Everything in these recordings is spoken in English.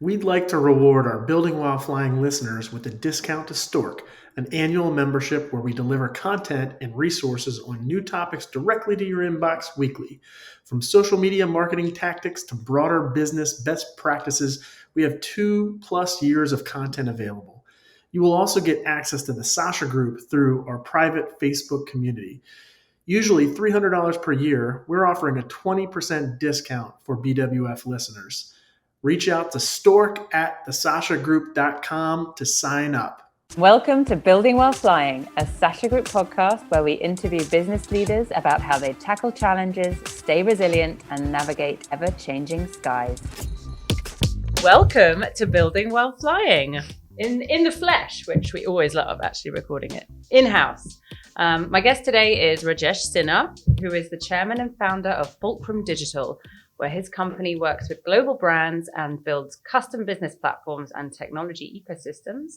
We'd like to reward our Building While Flying listeners with a discount to Stork, an annual membership where we deliver content and resources on new topics directly to your inbox weekly. From social media marketing tactics to broader business best practices, we have 2+ years of content available. You will also get access to the Sasha Group through our private Facebook community. Usually $300 per year, we're offering a 20% discount for BWF listeners. Reach out to stork at thesashagroup.com to sign up. Welcome to Building While Flying, a Sasha Group podcast where we interview business leaders about how they tackle challenges, stay resilient, and navigate ever-changing skies. Welcome to Building While Flying in the flesh, which we always love actually recording it in-house. My guest today is Rajesh Sinha, who is the chairman and founder of Fulcrum Digital, where his company works with global brands and builds custom business platforms and technology ecosystems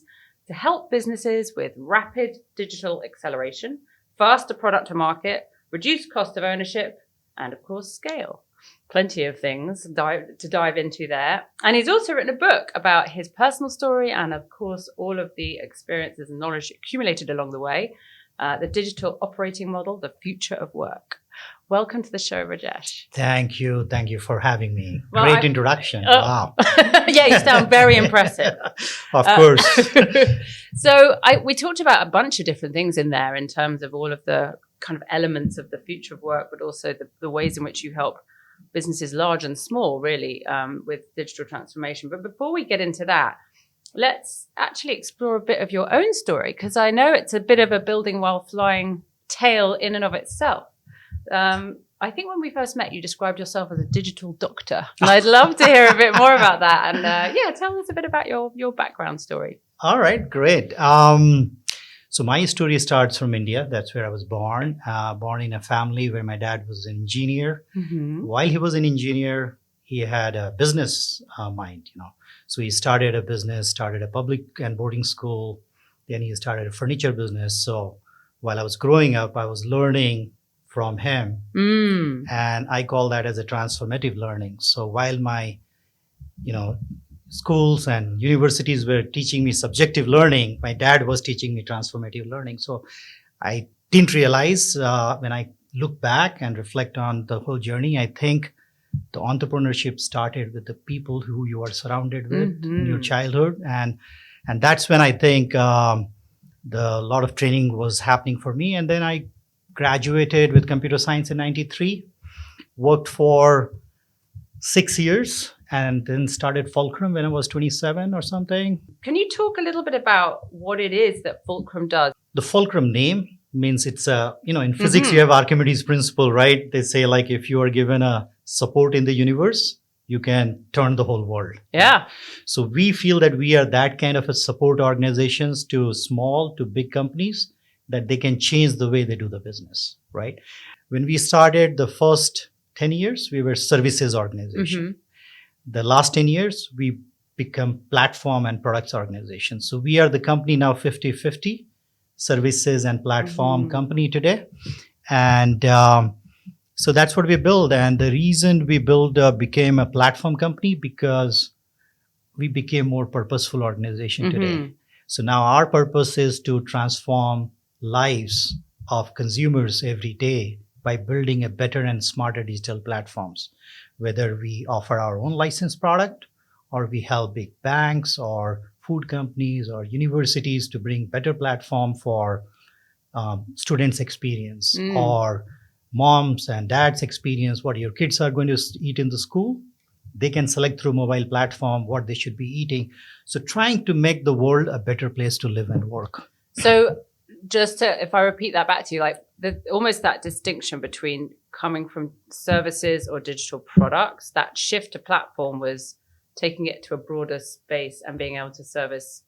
to help businesses with rapid digital acceleration, faster product to market, reduce cost of ownership, and of course, scale. Plenty of things to dive into there. And he's also written a book about his personal story and of course, all of the experiences and knowledge accumulated along the way. The digital operating model, the future of work. Welcome to the show, Rajesh. Thank you. Thank you for having me. Great introduction. Wow. Yeah, you sound very impressive. Of course. So we talked about a bunch of different things in there in terms of all of the kind of elements of the future of work, but also the ways in which you help businesses large and small, really, with digital transformation. But before we get into that, let's actually explore a bit of your own story, because I know it's a bit of a building while flying tale in and of itself. I think when we first met, you described yourself as a digital doctor. And I'd love to hear a bit more about that. And tell us a bit about your background story. All right, great. So my story starts from India. That's where I was born. Born in a family where my dad was an engineer. Mm-hmm. While he was an engineer, he had a business mind, So he started a business, started a public and boarding school. Then he started a furniture business. So while I was growing up, I was learning from him. And I call that as a transformative learning. So while my, schools and universities were teaching me subjective learning, my dad was teaching me transformative learning. So I didn't realize when I look back and reflect on the whole journey, I think the entrepreneurship started with the people who you are surrounded with in your childhood. And that's when I think a lot of training was happening for me. And then I graduated with computer science in 93, worked for 6 years, and then started Fulcrum when I was 27 or something. Can you talk a little bit about what it is that Fulcrum does? The Fulcrum name means it's in physics, you have Archimedes principle, right? They say like if you are given a support in the universe, you can turn the whole world. Yeah. So we feel that we are that kind of a support organizations to small to big companies, that they can change the way they do the business, right? When we started the first 10 years, we were services organization. Mm-hmm. The last 10 years, we become platform and products organization. So we are the company now 50-50, services and platform company today. And so that's what we build. And the reason we became a platform company because we became more purposeful organization today. So now our purpose is to transform lives of consumers every day by building a better and smarter digital platforms, whether we offer our own licensed product or we help big banks or food companies or universities to bring better platform for students' experience or moms and dads' experience, what your kids are going to eat in the school. They can select through mobile platform what they should be eating. So trying to make the world a better place to live and work. So if I repeat that back to you, like almost that distinction between coming from services or digital products, that shift to platform was taking it to a broader space and being able to service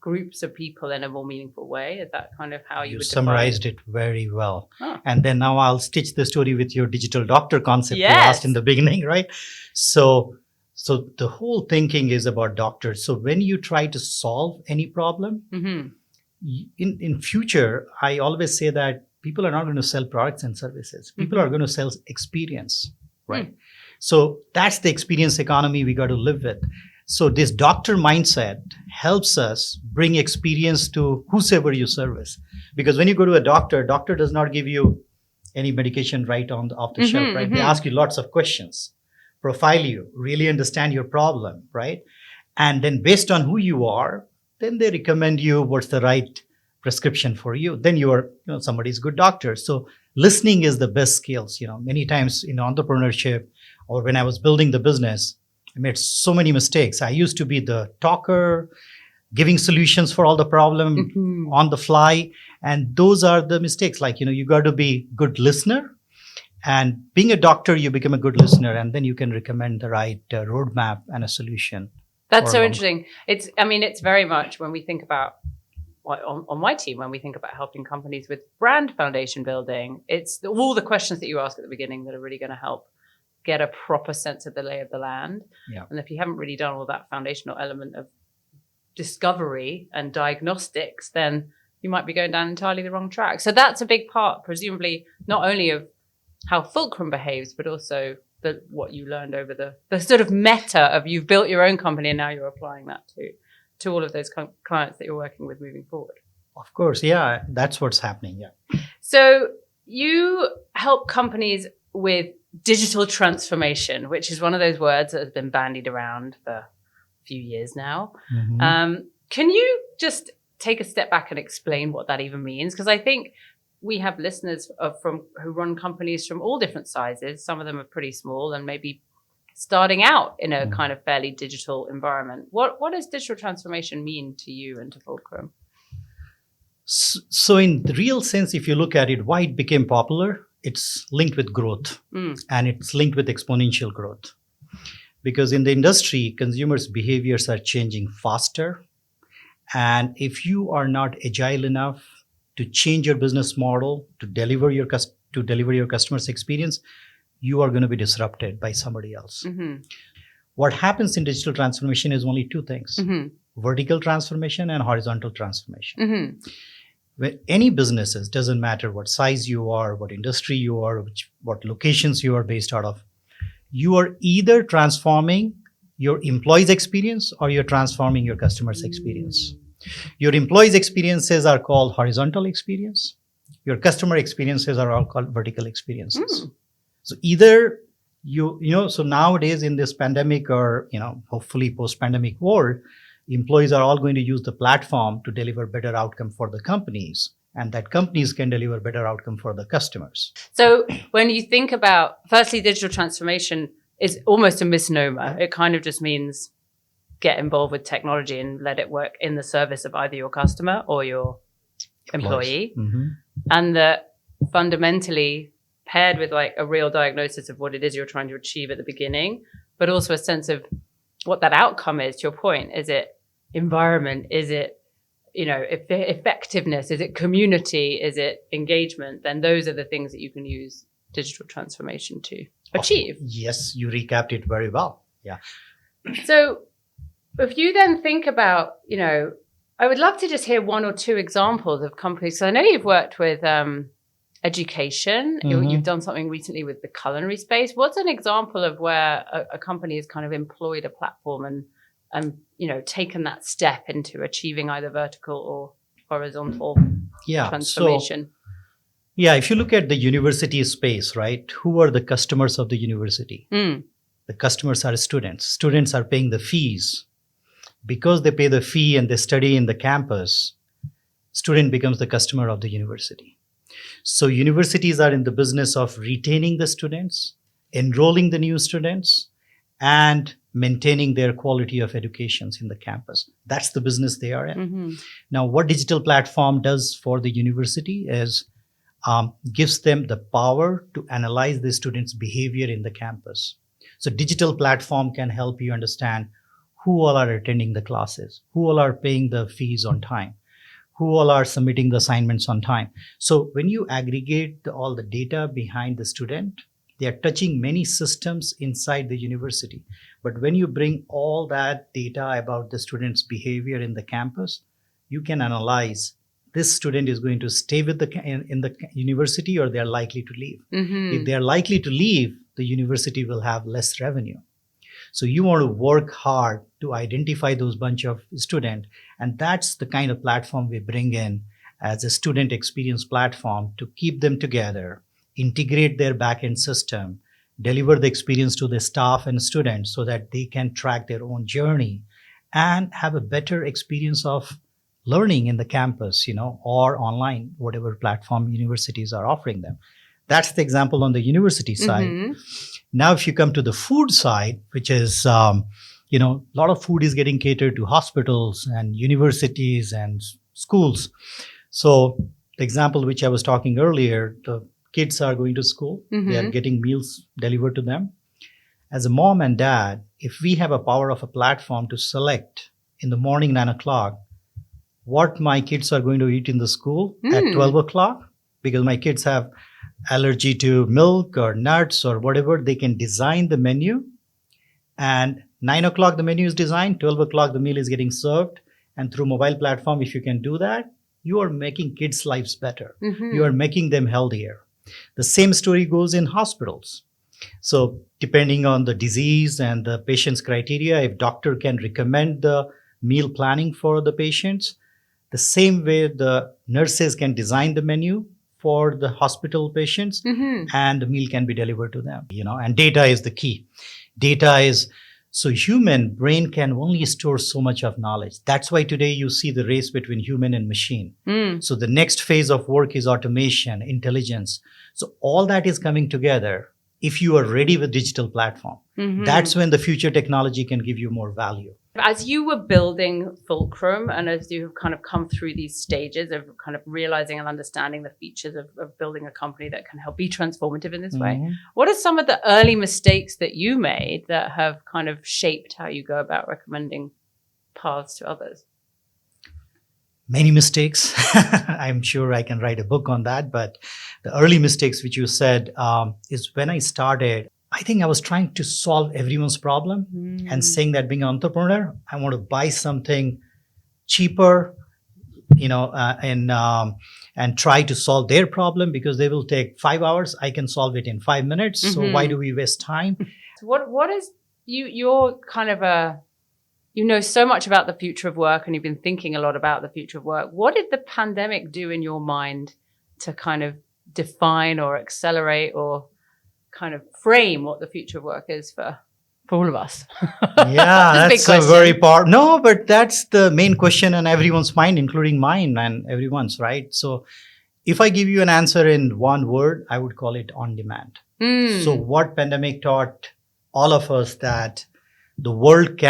groups of people in a more meaningful way. Is that kind of how you would summarized it very well? Oh. And then now I'll stitch the story with your digital doctor concept you asked in the beginning, right? So the whole thinking is about doctors. So when you try to solve any problem, in future, I always say that people are not going to sell products and services. People are going to sell experience, right? So that's the experience economy we got to live with. So this doctor mindset helps us bring experience to whosoever you service. Because when you go to a doctor does not give you any medication right off the shelf, right? They ask you lots of questions, profile you, really understand your problem, right? And then based on who you are, then they recommend you what's the right prescription for you. Then you are somebody's good doctor. So listening is the best skills. Many times in entrepreneurship or when I was building the business, I made so many mistakes. I used to be the talker, giving solutions for all the problem on the fly. And those are the mistakes. Like, you got to be good listener. And being a doctor, you become a good listener. And then you can recommend the right roadmap and a solution. That's so interesting. It's very much when we think about, on my team, when we think about helping companies with brand foundation building, it's all the questions that you ask at the beginning that are really going to help get a proper sense of the lay of the land. Yeah. And if you haven't really done all that foundational element of discovery and diagnostics, then you might be going down entirely the wrong track. So that's a big part, presumably, not only of how Fulcrum behaves, but also what you learned over the sort of meta of you've built your own company and now you're applying that to all of those clients that you're working with moving forward. Of course, yeah, that's what's happening, yeah. So you help companies with digital transformation, which is one of those words that has been bandied around for a few years now. Can you just take a step back and explain what that even means? Because I think we have listeners who run companies from all different sizes. Some of them are pretty small and maybe starting out in a kind of fairly digital environment. What does digital transformation mean to you and to Fulcrum? So in the real sense, if you look at it, why it became popular, it's linked with growth and it's linked with exponential growth. Because in the industry, consumers' behaviors are changing faster. And if you are not agile enough to change your business model, to deliver your customers' experience, you are going to be disrupted by somebody else. What happens in digital transformation is only two things: vertical transformation and horizontal transformation. When any businesses, doesn't matter what size you are, what industry you are, what locations you are based out of, you are either transforming your employees' experience or you're transforming your customers' experience. Your employees' experiences are called horizontal experience. Your customer experiences are all called vertical experiences. So either so nowadays in this pandemic or, hopefully post-pandemic world, employees are all going to use the platform to deliver better outcome for the companies, and that companies can deliver better outcome for the customers. So when you think about, firstly, digital transformation is almost a misnomer. It kind of just means get involved with technology and let it work in the service of either your customer or your employee. And that fundamentally paired with like a real diagnosis of what it is you're trying to achieve at the beginning, but also a sense of what that outcome is, to your point. Is it environment? Is it, effectiveness? Is it community? Is it engagement? Then those are the things that you can use digital transformation to achieve. Yes, you recapped it very well. Yeah. So if you then think about, I would love to just hear one or two examples of companies. So I know you've worked with education. You've done something recently with the culinary space. What's an example of where a company has kind of employed a platform and taken that step into achieving either vertical or horizontal transformation? If you look at the university space, right, who are the customers of the university? The customers are students. Students are paying the fees. Because they pay the fee and they study in the campus, student becomes the customer of the university. So universities are in the business of retaining the students, enrolling the new students, and maintaining their quality of educations in the campus. That's the business they are in. Now, what digital platform does for the university is gives them the power to analyze the students' behavior in the campus. So digital platform can help you understand who all are attending the classes, who all are paying the fees on time, who all are submitting the assignments on time. So when you aggregate all the data behind the student, they are touching many systems inside the university. But when you bring all that data about the student's behavior in the campus, you can analyze this student is going to stay with in the university or they're likely to leave. If they're likely to leave, the university will have less revenue. So you want to work hard to identify those bunch of students. And that's the kind of platform we bring in as a student experience platform to keep them together, integrate their backend system, deliver the experience to the staff and students so that they can track their own journey and have a better experience of learning in the campus, or online, whatever platform universities are offering them. That's the example on the university side. Mm-hmm. Now, if you come to the food side, which is, a lot of food is getting catered to hospitals and universities and schools. So the example which I was talking earlier, the kids are going to school, they are getting meals delivered to them. As a mom and dad, if we have a power of a platform to select in the morning, 9 o'clock, what my kids are going to eat in the school at 12 o'clock, because my kids have allergy to milk or nuts or whatever, they can design the menu. And 9 o'clock, the menu is designed, 12 o'clock, the meal is getting served. And through mobile platform, if you can do that, you are making kids' lives better. You are making them healthier. The same story goes in hospitals. So depending on the disease and the patient's criteria, if doctor can recommend the meal planning for the patients, the same way the nurses can design the menu for the hospital patients, and the meal can be delivered to them, and data is the key. Data is, so human brain can only store so much of knowledge. That's why today you see the race between human and machine. So the next phase of work is automation, intelligence. So all that is coming together. If you are ready with digital platform, that's when the future technology can give you more value. As you were building Fulcrum and as you've kind of come through these stages of kind of realizing and understanding the features of building a company that can help be transformative in this way, what are some of the early mistakes that you made that have kind of shaped how you go about recommending paths to others? Many mistakes. I'm sure I can write a book on that. But the early mistakes, which you said, is when I started, I think I was trying to solve everyone's problem and saying that being an entrepreneur, I want to buy something cheaper, and try to solve their problem because they will take 5 hours. I can solve it in 5 minutes. So why do we waste time? So what is you're kind of so much about the future of work and you've been thinking a lot about the future of work. What did the pandemic do in your mind to kind of define or accelerate or kind of frame what the future of work is for all of us? Yeah, that's a very part. No, but that's the main question on everyone's mind, including mine and everyone's, right? So if I give you an answer in one word, I would call it on demand. So what pandemic taught all of us that the world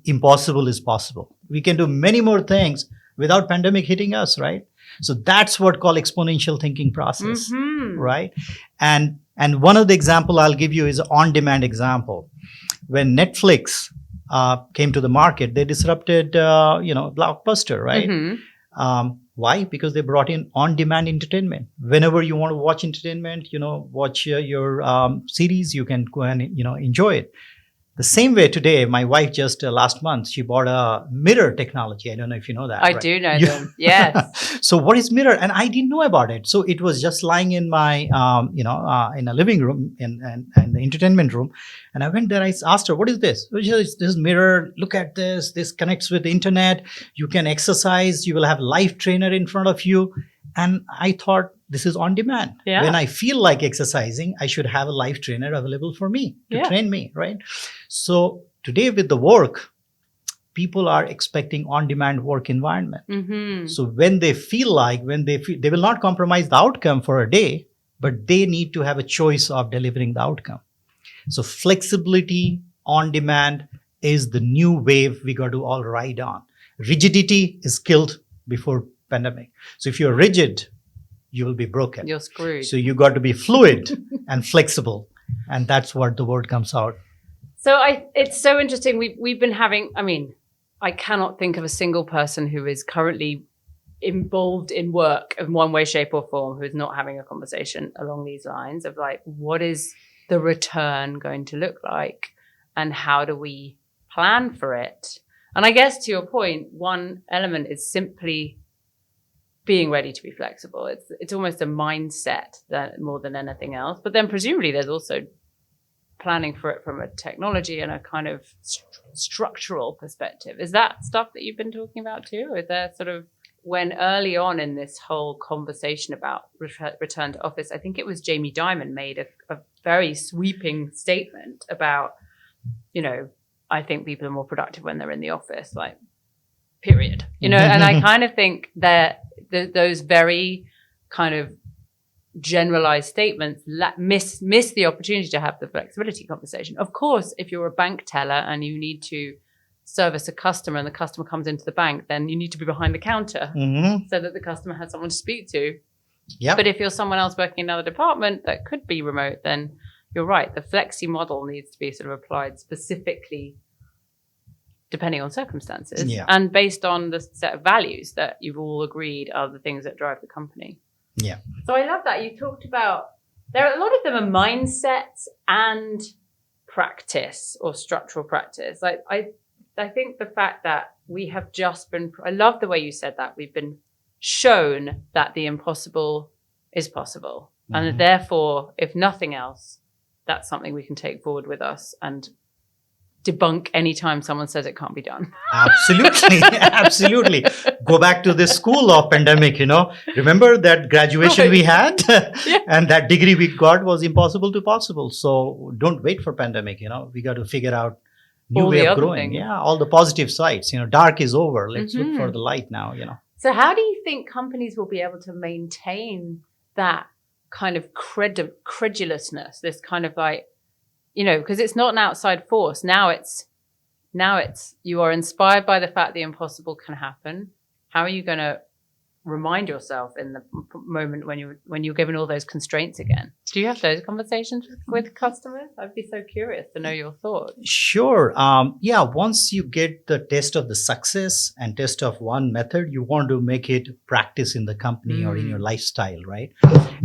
impossible is possible. We can do many more things without pandemic hitting us, right? So that's what called exponential thinking process, right? And one of the example I'll give you is on-demand example. When Netflix came to the market, they disrupted, Blockbuster, right? Why? Because they brought in on-demand entertainment. Whenever you want to watch entertainment, watch your series, you can go and, enjoy it. The same way today, my wife just last month, she bought a mirror technology. I don't know if you know that. I do know them. Yes. So what is mirror? And I didn't know about it. So it was just lying in my, in a living room and the entertainment room. And I went there. I asked her, what is this? She said, this mirror. Look at this. This connects with the internet. You can exercise. You will have a live trainer in front of you. And I thought, this is on demand. Yeah. When I feel like exercising, I should have a live trainer available for me to train me, right? So today with the work, people are expecting on-demand work environment. So when they feel like, they will not compromise the outcome for a day, but they need to have a choice of delivering the outcome. So flexibility, on-demand is the new wave we got to all ride on. Rigidity is killed before pandemic. So if you're rigid, you will be broken. You're screwed. So you got to be fluid and flexible. And that's what the word comes out. So it's so interesting. We've been having, I cannot think of a single person who is currently involved in work in one way, shape or form who is not having a conversation along these lines of like, what is the return going to look like? And how do we plan for it? And I guess to your point, one element is simply being ready to be flexible. It's almost a mindset that more than anything else. But then presumably there's also planning for it from a technology and a kind of structural perspective. Is that stuff that you've been talking about too? Or is there sort of, when early on in this whole conversation about return to office, I think it was Jamie Dimon made a very sweeping statement about, I think people are more productive when they're in the office, like, period. And I kind of think that those very kind of generalized statements miss the opportunity to have the flexibility conversation. Of course, if you're a bank teller and you need to service a customer and the customer comes into the bank, then you need to be behind the counter so that the customer has someone to speak to. Yeah. But if you're someone else working in another department that could be remote, then you're right. The flexi model needs to be sort of applied specifically depending on circumstances and based on the set of values that you've all agreed are the things that drive the company. Yeah. So I love that. You talked about, there are a lot of them are mindsets and practice or structural practice. Like I think the fact that we have just been, I love the way you said that, we've been shown that the impossible is possible. And therefore, if nothing else, that's something we can take forward with us and debunk anytime someone says it can't be done. Absolutely. Absolutely. Go back to this school of pandemic, remember that graduation we had and that degree we got was impossible to possible. So don't wait for pandemic, we got to figure out new all way the of other growing. things. Yeah. All the positive sides, dark is over. Let's look for the light now, So how do you think companies will be able to maintain that kind of credulousness, this kind of like, because it's not an outside force. Now it's you are inspired by the fact the impossible can happen. How are you going to remind yourself in the moment when you're given all those constraints again? Do you have those conversations with customers? I'd be so curious to know your thoughts. Sure. Once you get the test of the success and test of one method, you want to make it practice in the company or in your lifestyle, right?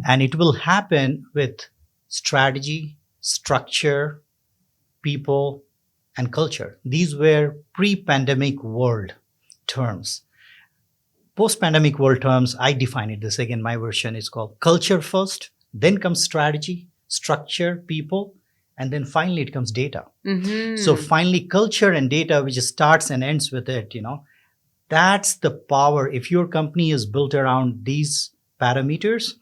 And it will happen with strategy, structure, people, and culture. These were pre-pandemic world terms. Post-pandemic world terms, I define it this again. My version is called culture first, then comes strategy, structure, people, and then finally it comes data. So finally culture and data, which starts and ends with it, that's the power. If your company is built around these parameters,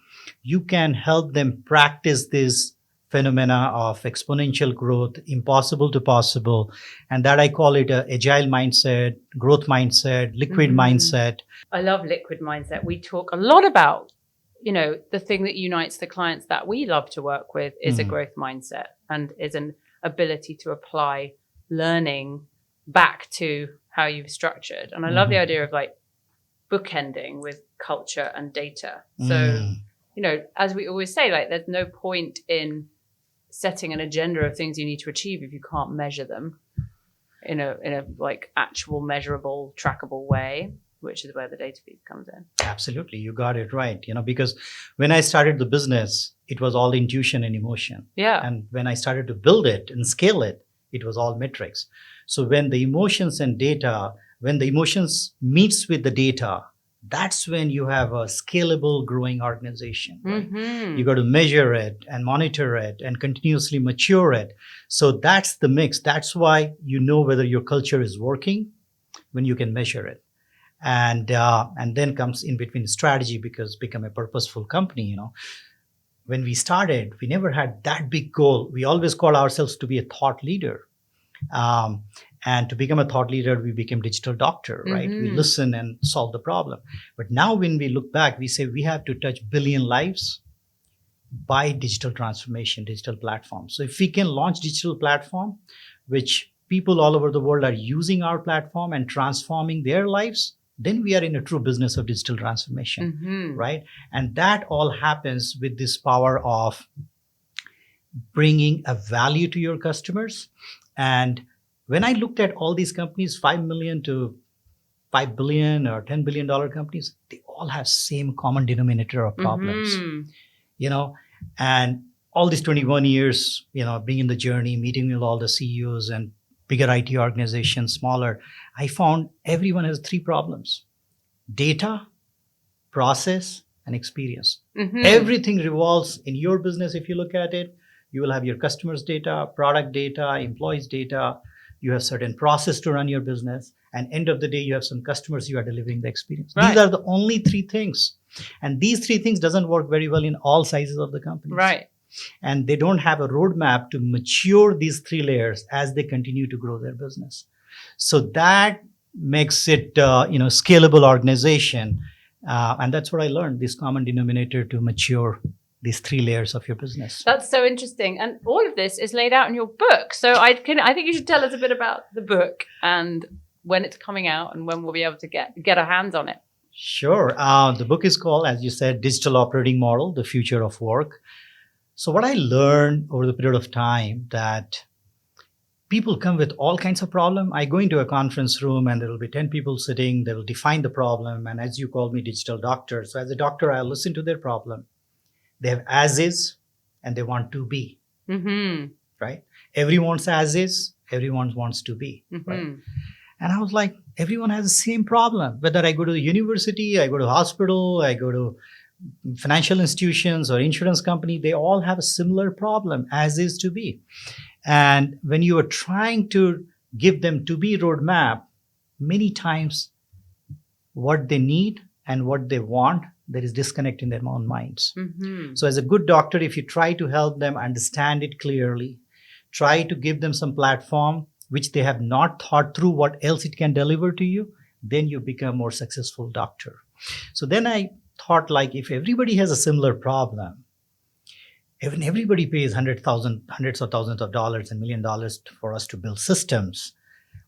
you can help them practice this phenomena of exponential growth, impossible to possible. And that I call it a agile mindset, growth mindset, liquid mindset. I love liquid mindset. We talk a lot about, the thing that unites the clients that we love to work with is a growth mindset and is an ability to apply learning back to how you've structured. And I love the idea of like bookending with culture and data. So, as we always say, like there's no point in setting an agenda of things you need to achieve if you can't measure them in a like actual measurable trackable way, which is where the data piece comes in. Absolutely, you got it right. Because when I started the business, it was all intuition and emotion. And when I started to build it and scale it, it was all metrics. So when the emotions and data, when the emotions meets with the data, that's when you have a scalable growing organization. Right? You got to measure it and monitor it and continuously mature it. So that's the mix. That's why you know whether your culture is working when you can measure it. And then comes in between strategy, because become a purposeful company. When we started, we never had that big goal. We always call ourselves to be a thought leader. And to become a thought leader, we became digital doctor, right? We listen and solve the problem. But now when we look back, we say we have to touch billion lives by digital transformation, digital platform. So if we can launch digital platform, which people all over the world are using our platform and transforming their lives, then we are in a true business of digital transformation, right? And that all happens with this power of bringing a value to your customers. And when I looked at all these companies, 5 million to 5 billion or $10 billion companies, they all have same common denominator of problems, and all these 21 years, being in the journey, meeting with all the CEOs and bigger IT organizations, smaller, I found everyone has 3 problems: data, process, and experience. Everything revolves in your business. If you look at it, You will have your customers' data, product data, employees' data. You have certain process to run your business. And end of the day, you have some customers you are delivering the experience. Right. These are the only three things. And these three things doesn't work very well in all sizes of the companies. Right. And they don't have a roadmap to mature these three layers as they continue to grow their business. So that makes it, scalable organization. And that's what I learned, this common denominator to mature these three layers of your business. That's so interesting. And all of this is laid out in your book. So I think you should tell us a bit about the book and when it's coming out and when we'll be able to get our hands on it. Sure. The book is called, as you said, Digital Operating Model, The Future of Work. So what I learned over the period of time that people come with all kinds of problems. I go into a conference room and there will be 10 people sitting. They will define the problem. And as you called me, digital doctor. So as a doctor, I'll listen to their problem. They have as is and they want to be, right? Everyone wants as is, everyone wants to be, right? And I was like, everyone has the same problem. Whether I go to the university, I go to hospital, I go to financial institutions or insurance company, they all have a similar problem, as is to be. And when you are trying to give them to be roadmap, many times what they need and what they want, there is disconnect in their own minds. So as a good doctor, if you try to help them understand it clearly, try to give them some platform which they have not thought through what else it can deliver to you, then you become a more successful doctor. So then I thought, like, if everybody has a similar problem, even everybody pays hundreds of thousands of dollars and $1 million for us to build systems,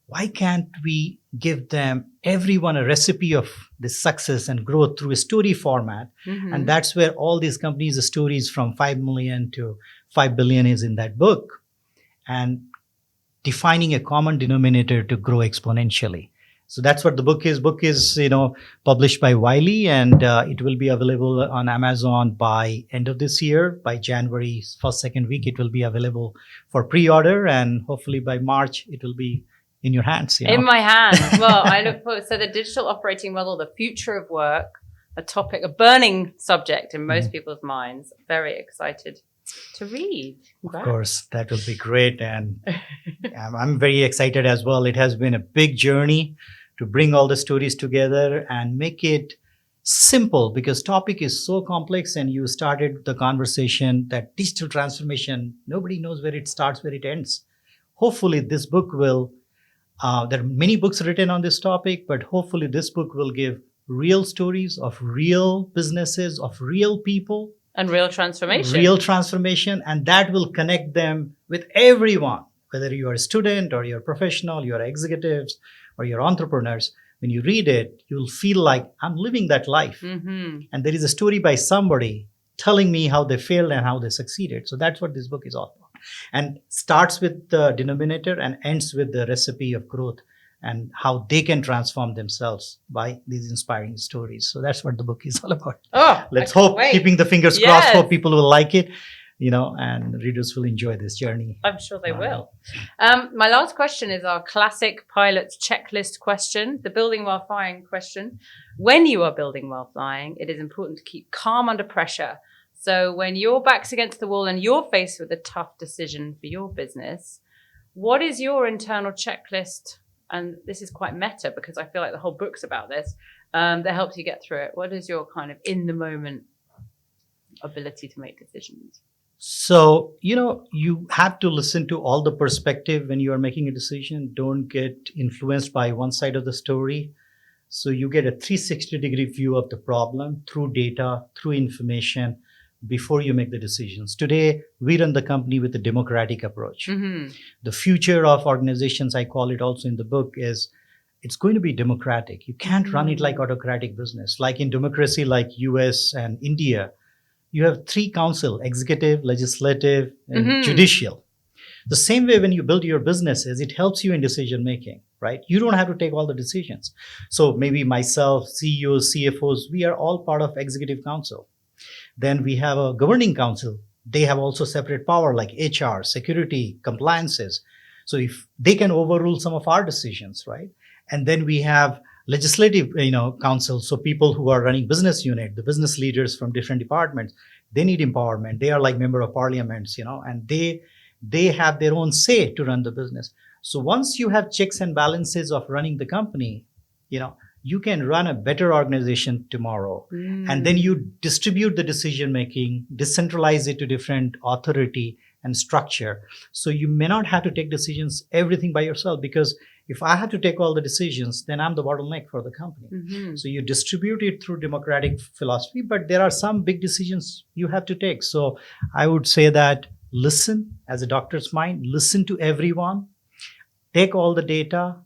why can't we give them, everyone, a recipe of this success and growth through a story format? And that's where all these companies, the stories from 5 million to 5 billion is in that book. And defining a common denominator to grow exponentially. So that's what the book is. Book is, published by Wiley, and it will be available on Amazon by end of this year. By January first, second week, it will be available for pre-order, and hopefully by March, it will be in your hands. In my hands. Well, I look forward. So the digital operating model, the future of work, a burning subject in most people's minds. Very excited to read. Of course, that will be great. And I'm very excited as well. It has been a big journey to bring all the stories together and make it simple, because topic is so complex. And you started the conversation that digital transformation, nobody knows where it starts, where it ends. Hopefully this book will, there are many books written on this topic, but hopefully this book will give real stories of real businesses, of real people. And real transformation. And that will connect them with everyone, whether you are a student or you're a professional, you're executives or you're entrepreneurs. When you read it, you'll feel like I'm living that life. And there is a story by somebody telling me how they failed and how they succeeded. So that's what this book is all about. And starts with the denominator and ends with the recipe of growth and how they can transform themselves by these inspiring stories. So that's what the book is all about. Oh, let's hope, keeping the fingers crossed, hope people will like it, and readers will enjoy this journey. I'm sure they will. My last question is our classic pilot's checklist question, the building while flying question. When you are building while flying, it is important to keep calm under pressure. So when your back's against the wall and you're faced with a tough decision for your business, what is your internal checklist? And this is quite meta because I feel like the whole book's about this, that helps you get through it. What is your kind of in the moment ability to make decisions? So, you have to listen to all the perspective when you are making a decision. Don't get influenced by one side of the story. So you get a 360-degree view of the problem through data, through information, before you make the decisions. Today, we run the company with a democratic approach. The future of organizations, I call it also in the book, is it's going to be democratic. You can't run it like autocratic business. Like in democracy, like US and India, you have 3 council, executive, legislative, and judicial. The same way when you build your businesses, it helps you in decision making, right? You don't have to take all the decisions. So maybe myself, CEOs, CFOs, we are all part of executive council. Then we have a governing council. They have also separate power like HR, security, compliances. So if they can overrule some of our decisions, right? And then we have legislative, council. So people who are running business unit, the business leaders from different departments, they need empowerment. They are like member of parliaments, and they have their own say to run the business. So once you have checks and balances of running the company, you can run a better organization tomorrow. And then you distribute the decision making, decentralize it to different authority and structure. So you may not have to take decisions, everything by yourself, because if I have to take all the decisions, then I'm the bottleneck for the company. So you distribute it through democratic philosophy, but there are some big decisions you have to take. So I would say that listen as a doctor's mind, listen to everyone, take all the data.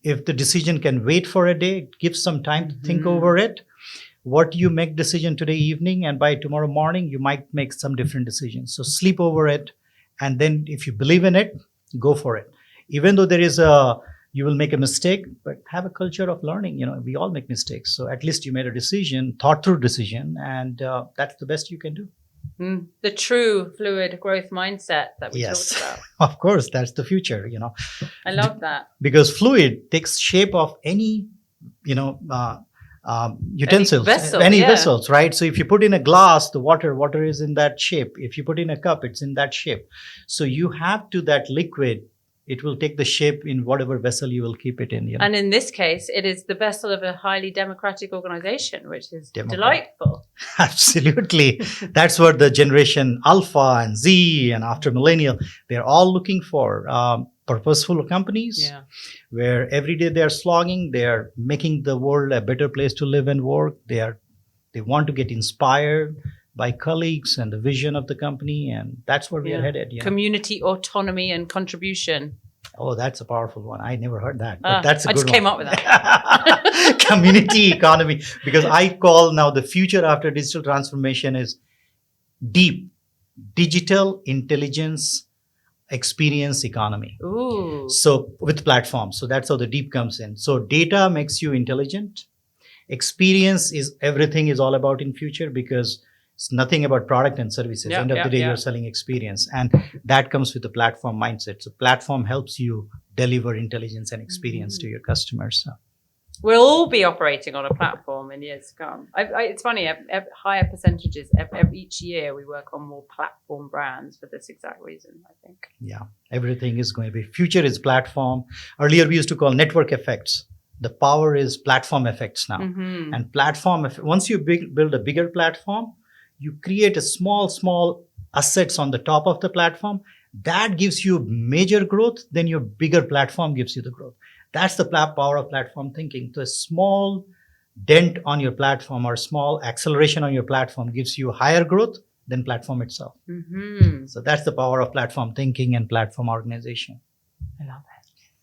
If the decision can wait for a day, give some time to think over it. What you make decision today evening, and by tomorrow morning, you might make some different decisions. So sleep over it. And then if you believe in it, go for it. Even though you will make a mistake, but have a culture of learning. We all make mistakes. So at least you made a decision, thought through decision, and that's the best you can do. The true fluid growth mindset that we talked about. Of course, that's the future, I love that. Because fluid takes shape of any, utensils, any vessels, right? So if you put in a glass, the water is in that shape. If you put in a cup, it's in that shape. So you have to, that liquid, it will take the shape in whatever vessel you will keep it in. And in this case, it is the vessel of a highly democratic organization, which is delightful. Absolutely. That's what the generation Alpha and Z and after millennial, they're all looking for. Purposeful companies where every day they're slogging, they're making the world a better place to live and work. They want to get inspired by colleagues and the vision of the company, and that's where we are headed. Community autonomy and contribution. Oh, that's a powerful one. I never heard that, but that's a good one. I just came up with that. Community economy, because I call now the future after digital transformation is deep digital intelligence experience economy. Ooh. So with platforms. So that's how the deep comes in. So data makes you intelligent. Experience is everything is all about in future, because it's nothing about product and services. End of the day, you're selling experience. And that comes with the platform mindset. So platform helps you deliver intelligence and experience to your customers. So we'll all be operating on a platform in years to come. It's funny, higher percentages each year we work on more platform brands for this exact reason, I think. Yeah, everything is going to be, future is platform. Earlier we used to call network effects. The power is platform effects now. And platform, once you build a bigger platform, you create a small assets on the top of the platform. That gives you major growth, then your bigger platform gives you the growth. That's the power of platform thinking. So a small dent on your platform or small acceleration on your platform gives you higher growth than platform itself. So that's the power of platform thinking and platform organization. I love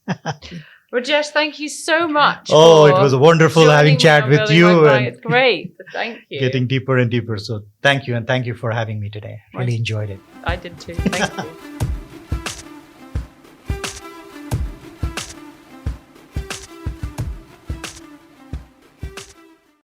it. Rajesh, thank you so much. Oh, it was wonderful having chat with you. And it's great. Thank you. Getting deeper and deeper. So thank you. And thank you for having me today. Really enjoyed it. I did too. Thank you.